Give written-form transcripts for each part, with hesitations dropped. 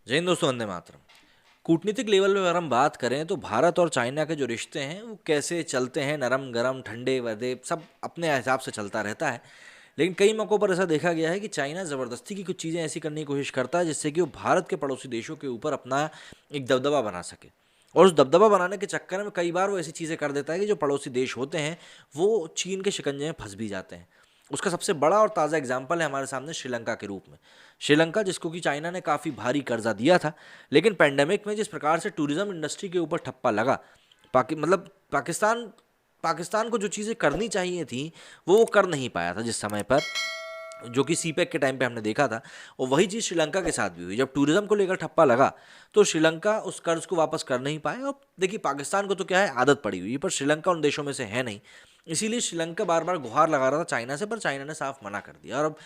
जय हिंद दोस्तों, वंदे मातरम। कूटनीतिक लेवल पे अगर हम बात करें तो भारत और चाइना के जो रिश्ते हैं वो कैसे चलते हैं, नरम गरम ठंडे वदे सब अपने हिसाब से चलता रहता है। लेकिन कई मौक़ों पर ऐसा देखा गया है कि चाइना ज़बरदस्ती की कुछ चीज़ें ऐसी करने की कोशिश करता है जिससे कि वो भारत के पड़ोसी देशों के ऊपर अपना एक दबदबा बना सके। और उस दबदबा बनाने के चक्कर में कई बार वो ऐसी चीज़ें कर देता है कि जो पड़ोसी देश होते हैं वो चीन के शिकंजे में फंस भी जाते हैं। उसका सबसे बड़ा और ताज़ा एग्जाम्पल है हमारे सामने श्रीलंका के रूप में। श्रीलंका जिसको कि चाइना ने काफ़ी भारी कर्जा दिया था, लेकिन पैंडेमिक में जिस प्रकार से टूरिज्म इंडस्ट्री के ऊपर ठप्पा लगा, मतलब पाकिस्तान पाकिस्तान को जो चीज़ें करनी चाहिए थी वो कर नहीं पाया था जिस समय पर, जो कि सीपेक के टाइम पे हमने देखा था। और वही चीज़ श्रीलंका के साथ भी हुई। जब टूरिज्म को लेकर ठप्पा लगा तो श्रीलंका उस कर्ज को वापस कर नहीं पाया। और देखिए, पाकिस्तान को तो क्या है, आदत पड़ी हुई है, पर श्रीलंका उन देशों में से है नहीं। इसीलिए श्रीलंका बार बार गुहार लगा रहा था चाइना से, पर चाइना ने साफ मना कर दिया। और अब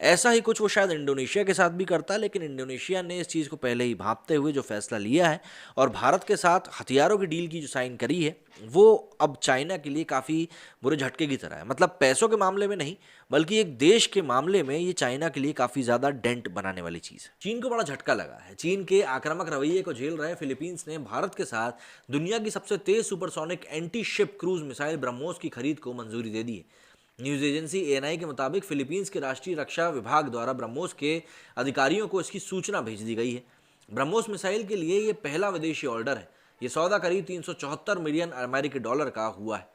ऐसा ही कुछ वो शायद इंडोनेशिया के साथ भी करता है, लेकिन इंडोनेशिया ने इस चीज़ को पहले ही भांपते हुए जो फैसला लिया है और भारत के साथ हथियारों की डील की जो साइन करी है, वो अब चाइना के लिए काफ़ी बुरे झटके की तरह है। मतलब पैसों के मामले में नहीं, बल्कि एक देश के मामले में ये चाइना के लिए काफ़ी ज़्यादा डेंट बनाने वाली चीज़ है। चीन को बड़ा झटका लगा है। चीन के आक्रामक रवैये को झेल रहे फिलीपींस ने भारत के साथ दुनिया की सबसे तेज supersonic anti ship cruise missile BrahMos की खरीद को मंजूरी दे दी है। न्यूज़ एजेंसी एएनआई के मुताबिक फिलीपींस के राष्ट्रीय रक्षा विभाग द्वारा ब्रह्मोस के अधिकारियों को इसकी सूचना भेज दी गई है। ब्रह्मोस मिसाइल के लिए ये पहला विदेशी ऑर्डर है। ये सौदा करीब 374 मिलियन अमेरिकी डॉलर का हुआ है।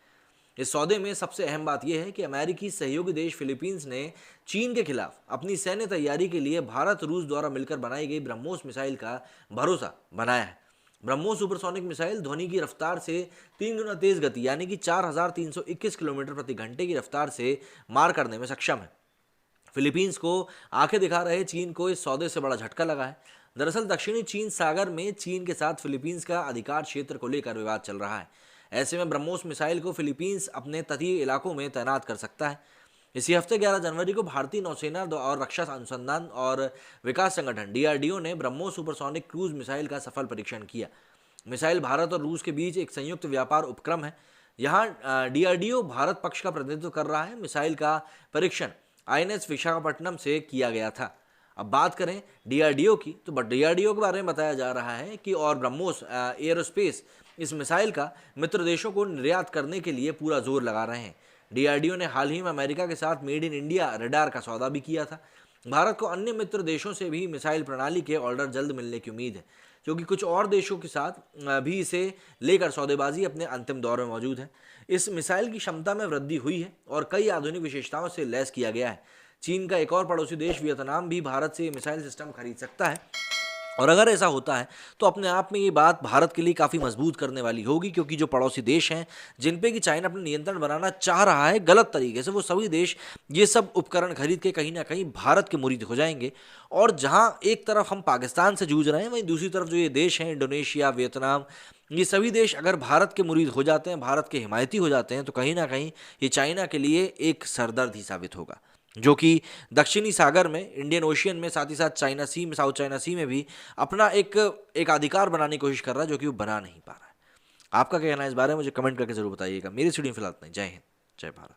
इस सौदे में सबसे अहम बात यह है कि अमेरिकी सहयोगी देश फिलीपींस ने चीन के खिलाफ अपनी सैन्य तैयारी के लिए भारत रूस द्वारा मिलकर बनाई गई ब्रह्मोस मिसाइल का भरोसा बनाया है। ब्रह्मोस सुपरसोनिक मिसाइल ध्वनि की रफ्तार से 3 गुना तेज गति यानी कि 4321 किलोमीटर प्रति घंटे की रफ्तार से मार करने में सक्षम है। फिलीपींस को आंखें दिखा रहे चीन को इस सौदे से बड़ा झटका लगा है। दरअसल दक्षिणी चीन सागर में चीन के साथ फिलीपींस का अधिकार क्षेत्र को लेकर विवाद चल रहा है। ऐसे में ब्रह्मोस मिसाइल को फिलीपींस अपने तटीय इलाकों में तैनात कर सकता है। इसी हफ्ते 11 जनवरी को भारतीय नौसेना और रक्षा अनुसंधान और विकास संगठन डीआरडीओ ने ब्रह्मोस सुपरसोनिक क्रूज मिसाइल का सफल परीक्षण किया। मिसाइल भारत और रूस के बीच एक संयुक्त व्यापार उपक्रम है। यहाँ डीआरडीओ भारत पक्ष का प्रतिनिधित्व कर रहा है। मिसाइल का परीक्षण आईएनएस विशाखापट्टनम से किया गया था। अब बात करें डीआरडीओ की, तो डीआरडीओ के बारे में बताया जा रहा है कि और ब्रह्मोस एयरोस्पेस इस मिसाइल का मित्र देशों को निर्यात करने के लिए पूरा जोर लगा रहे हैं। डीआरडीओ ने हाल ही में अमेरिका के साथ मेड इन इंडिया रडार का सौदा भी किया था। भारत को अन्य मित्र देशों से भी मिसाइल प्रणाली के ऑर्डर जल्द मिलने की उम्मीद है, क्योंकि कुछ और देशों के साथ भी इसे लेकर सौदेबाजी अपने अंतिम दौर में मौजूद है। इस मिसाइल की क्षमता में वृद्धि हुई है और कई आधुनिक विशेषताओं से लैस किया गया है। चीन का एक और पड़ोसी देश वियतनाम भी भारत से मिसाइल सिस्टम खरीद सकता है। और अगर ऐसा होता है तो अपने आप में ये बात भारत के लिए काफ़ी मजबूत करने वाली होगी, क्योंकि जो पड़ोसी देश हैं जिन पे कि चाइना अपना नियंत्रण बनाना चाह रहा है गलत तरीके से, वो सभी देश ये सब उपकरण खरीद के कहीं ना कहीं भारत के मुरीद हो जाएंगे। और जहां एक तरफ हम पाकिस्तान से जूझ रहे हैं, वहीं दूसरी तरफ जो ये देश हैं इंडोनेशिया, वियतनाम, ये सभी देश अगर भारत के मुरीद हो जाते हैं, भारत के हिमायती हो जाते हैं, तो कहीं ना कहीं ये चाइना के लिए एक सरदर्द ही साबित होगा, जो कि दक्षिणी सागर में, इंडियन ओशियन में, साथ ही साथ चाइना सी में, साउथ चाइना सी में भी अपना एक एक अधिकार बनाने की कोशिश कर रहा है, जो कि वो बना नहीं पा रहा है। आपका क्या कहना है इस बारे में? मुझे कमेंट करके जरूर बताइएगा। मेरी स्टूडियो फिलहाल इतना ही। जय हिंद, जय भारत।